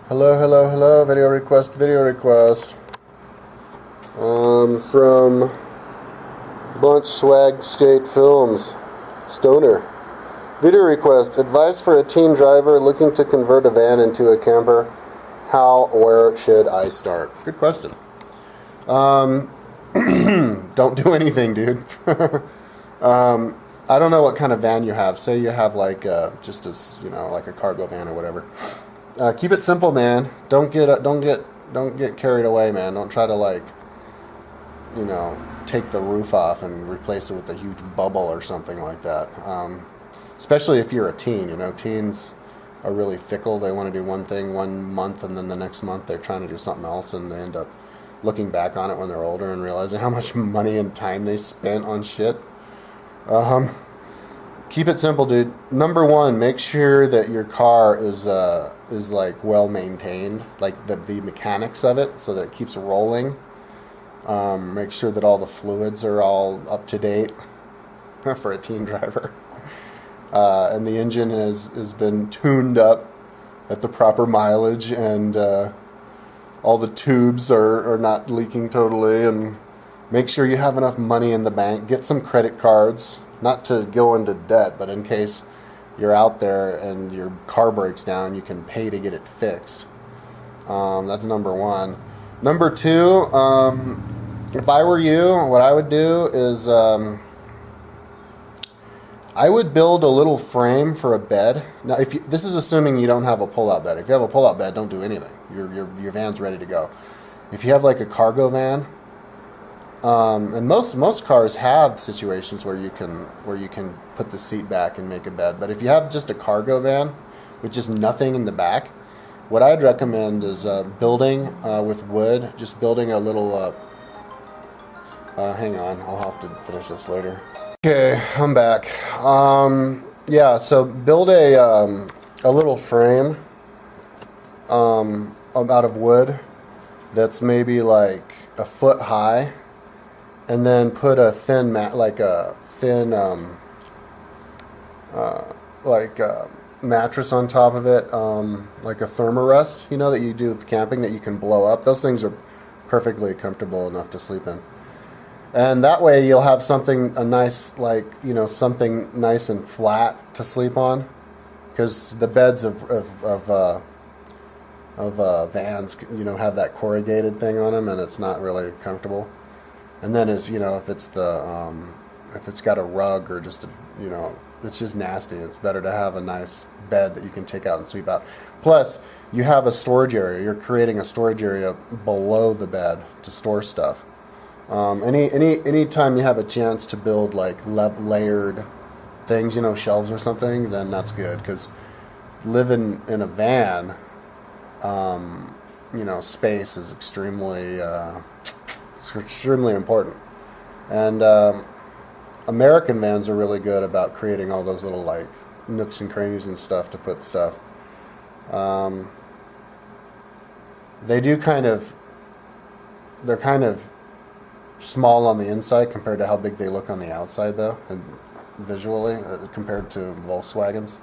Hello, hello, hello. Video request, video request. From Blunt Swag Skate Films. Stoner. Video request. Advice for a teen driver looking to convert a van into a camper. How, where should I start? Good question. Don't do anything, dude. I don't know what kind of van you have. Say you have like just as like a cargo van or whatever. Keep it simple, man. Don't get carried away, man. Don't try to take the roof off and replace it with a huge bubble or something like that. Especially if you're a teen. Teens are really fickle. They want to do one thing one month, and then the next month they're trying to do something else, and they end up looking back on it when they're older and realizing how much money and time they spent on shit. Keep it simple, dude. Number one, make sure that your car is like well maintained, like the mechanics of it, so that it keeps rolling. Make sure that all the fluids are all up to date for a teen driver, and the engine has been tuned up at the proper mileage, and all the tubes are not leaking totally. And make sure you have enough money in the bank. Get some credit cards. Not to go into debt, but in case you're out there and your car breaks down, you can pay to get it fixed. That's number one. Number two, if I were you, what I would do is I would build a little frame for a bed. Now, this is assuming you don't have a pull-out bed. If you have a pull-out bed, don't do anything. Your van's ready to go. If you have like a cargo van, and most cars have situations where you can put the seat back and make a bed. But if you have just a cargo van with just nothing in the back, what I'd recommend is building with wood. Just building a little. Hang on, I'll have to finish this later. Okay, I'm back. Yeah, so build a little frame out of wood that's maybe like a foot high. And then put a thin mattress on top of it, like a Thermarest, that you do with camping that you can blow up. Those things are perfectly comfortable enough to sleep in. And that way you'll have something something nice and flat to sleep on, because the beds of vans, have that corrugated thing on them, and it's not really comfortable. And then if it's if it's got a rug or just it's just nasty. It's better to have a nice bed that you can take out and sweep out. Plus, you have a storage area. You're creating a storage area below the bed to store stuff. Any time you have a chance to build like layered things, shelves or something, then that's good, because living in a van, space is extremely important. And American vans are really good about creating all those little like nooks and crannies and stuff to put stuff. They're kind of small on the inside compared to how big they look on the outside, though, and visually compared to Volkswagens.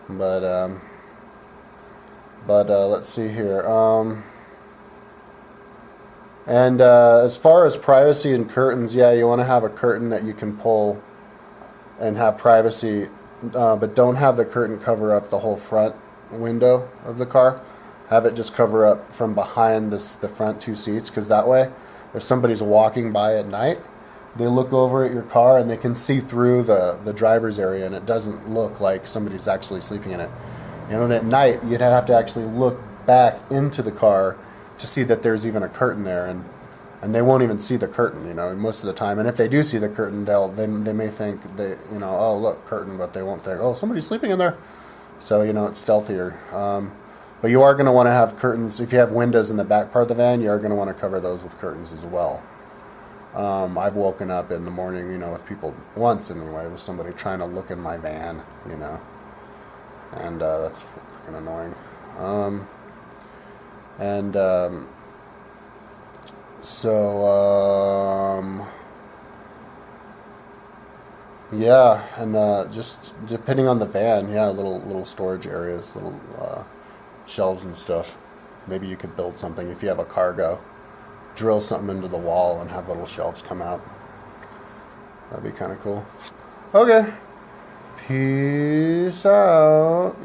But let's see here. And as far as privacy and curtains, yeah, you want to have a curtain that you can pull and have privacy, but don't have the curtain cover up the whole front window of the car. Have it just cover up from behind the front two seats, because that way, if somebody's walking by at night, they look over at your car and they can see through the driver's area, and it doesn't look like somebody's actually sleeping in it. And at night, you'd have to actually look back into the car to see that there's even a curtain there, and they won't even see the curtain, most of the time. And if they do see the curtain, they may think oh look, curtain, but they won't think, oh, somebody's sleeping in there. So it's stealthier. But you are going to want to have curtains. If you have windows in the back part of the van, you are going to want to cover those with curtains as well. I've woken up in the morning, with people once anyway, with somebody trying to look in my van, and that's freaking annoying. Yeah, and just depending on the van, yeah, little storage areas, little shelves and stuff. Maybe you could build something if you have a cargo. Drill something into the wall and have little shelves come out. That'd be kind of cool. Okay. Peace out.